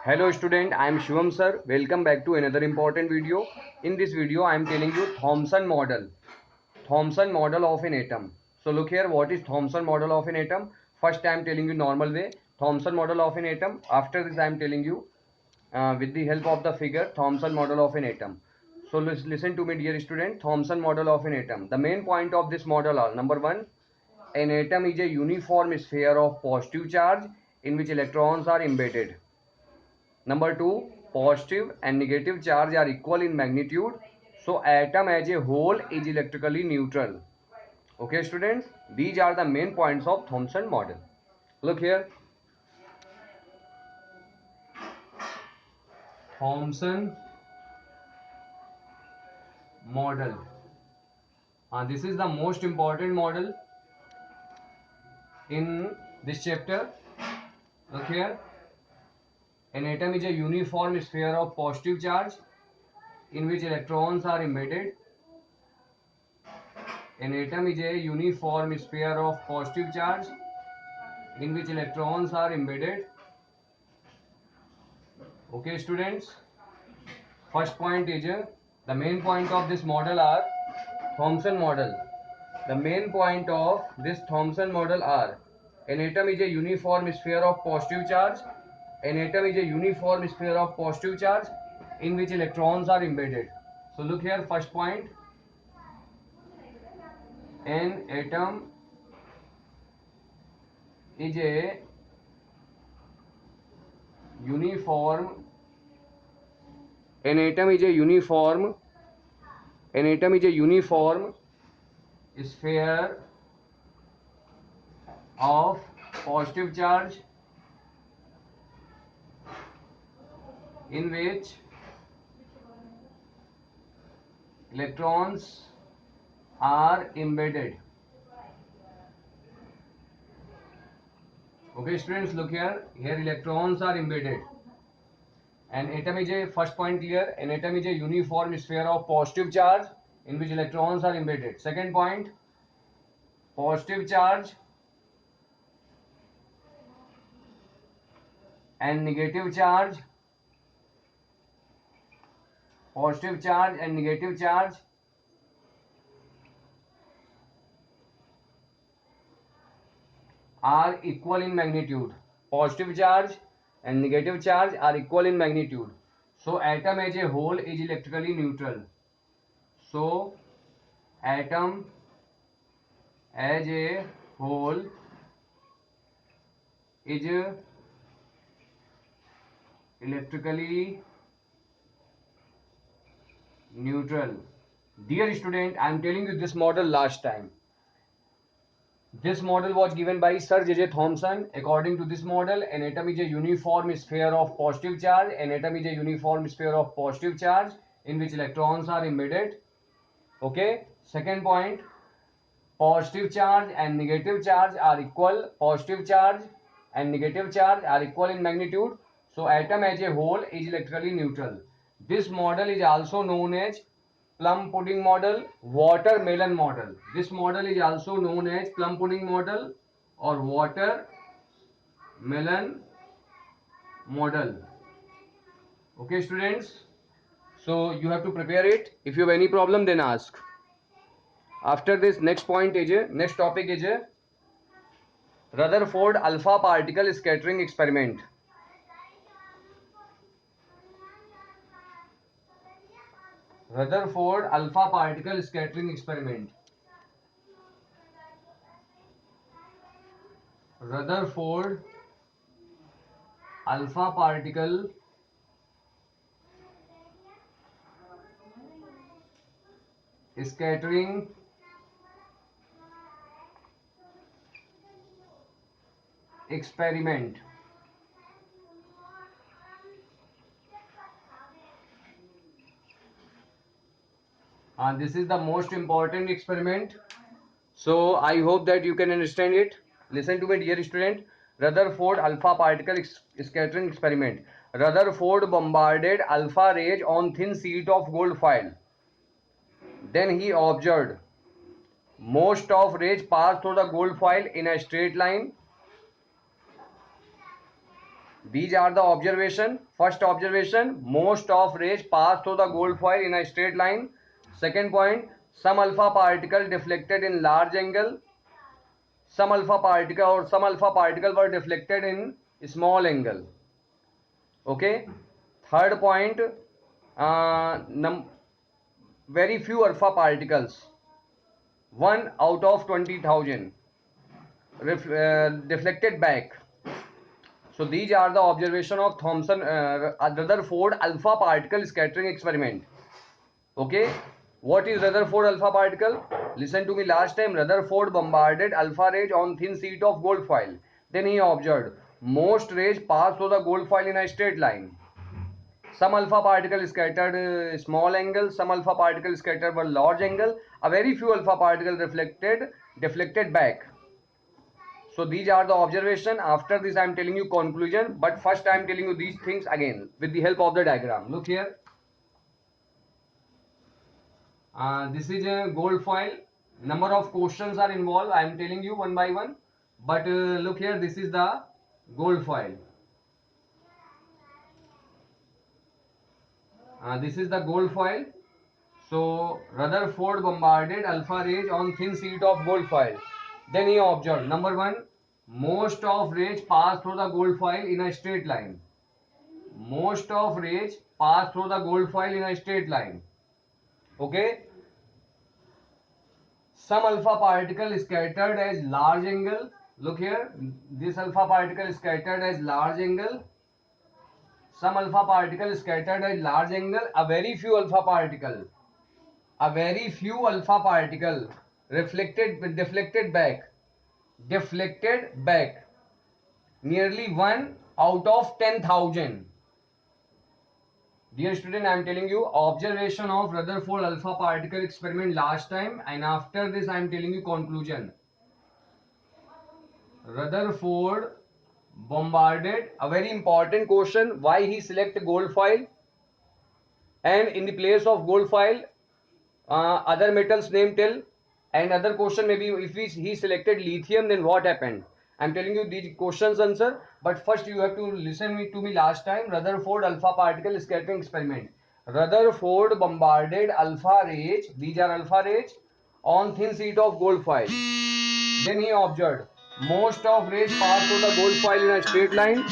Hello student, I am Shivam sir. Welcome back to another important video. In this video, I am telling you Thomson model. Thomson model of an atom. So look here, what is Thomson model of an atom? First I am telling you normal way, Thomson model of an atom. After this I am telling you with the help of the figure, Thomson model of an atom. So listen to me dear student, Thomson model of an atom. The main point of this model are, number one, an atom is a uniform sphere of positive charge in which electrons are embedded. Number two, positive and negative charge are equal in magnitude. So atom as a whole is electrically neutral. Okay students, these are the main points of Thomson model. Look here, Thomson model. This is the most important model in this chapter. Look here, an atom is a uniform sphere of positive charge in which electrons are embedded. An atom is a uniform sphere of positive charge in which electrons are embedded. Okay students, first point is the main point of this model are Thomson model. The main point of this Thomson model are, an atom is a uniform sphere of positive charge. An atom is a uniform sphere of positive charge in which electrons are embedded. So look here, first point, an atom is a uniform an atom is a uniform sphere of positive charge in which electrons are embedded. Okay students, look here, electrons are embedded. An atom is a, first point clear, an atom is a uniform sphere of positive charge in which electrons are embedded. Second point, positive charge and negative charge, positive charge and negative charge are equal in magnitude. Positive charge and negative charge are equal in magnitude. So atom as a whole is electrically neutral. So atom as a whole is electrically neutral. Dear student, I am telling you this model last time. This model was given by Sir J. J. Thomson. According to this model, an atom is a uniform sphere of positive charge. An atom is a uniform sphere of positive charge in which electrons are embedded. Okay. Second point, positive charge and negative charge are equal. Positive charge and negative charge are equal in magnitude. So atom as a whole is electrically neutral. This model is also known as plum pudding model, watermelon model. This model is also known as plum pudding model or watermelon model. Okay students, so you have to prepare it. If you have any problem, then ask. After this, next topic is Rutherford alpha particle scattering experiment. Rutherford alpha particle scattering experiment. Rutherford alpha particle scattering experiment. This is the most important experiment. So I hope that you can understand it. Listen to me dear student. Rutherford alpha particle scattering experiment. Rutherford bombarded alpha rays on thin sheet of gold foil. Then he observed most of rays pass through the gold foil in a straight line. These are the observation. First observation, most of rays pass through the gold foil in a straight line. Second point, some alpha particle deflected in large angle. Some alpha particle were deflected in small angle. Okay. Third point, uh, very few alpha particles, 1 out of 20,000, deflected back. So these are the observation of Thomson Rutherford alpha particle scattering experiment. Okay, what is Rutherford alpha particle? Listen to me last time. Rutherford bombarded alpha rays on thin sheet of gold foil. Then he observed most rays pass through the gold foil in a straight line. Some alpha particle scattered small angle, some alpha particle scattered were large angle, a very few alpha particle deflected back. So these are the observation. After this I am telling you conclusion, but first I am telling you these things again with the help of the diagram. Look here. This is a gold foil. Number of questions are involved. I am telling you one by one. But look here, this is the gold foil. This is the gold foil. So Rutherford bombarded alpha rays on thin sheet of gold foil. Then he observed, number one, most of rays pass through the gold foil in a straight line. Most of rays pass through the gold foil in a straight line. Okay. Some alpha particle scattered as large angle. Look here, this alpha particle scattered as large angle. Some alpha particle scattered at large angle, a very few alpha particle deflected back, nearly 1 out of 10,000. Dear student, I am telling you observation of Rutherford alpha particle experiment last time, and after this I am telling you conclusion. Rutherford bombarded, a very important question, why he select gold foil, and in the place of gold foil other metals name tell, and other question maybe if he selected lithium, then what happened. I'm telling you these questions answer, but first you have to listen to me last time. Rutherford alpha particle scattering experiment. Rutherford bombarded alpha rays, these are alpha rays, on thin sheet of gold foil. Then he observed most of rays pass through the gold foil in a straight line.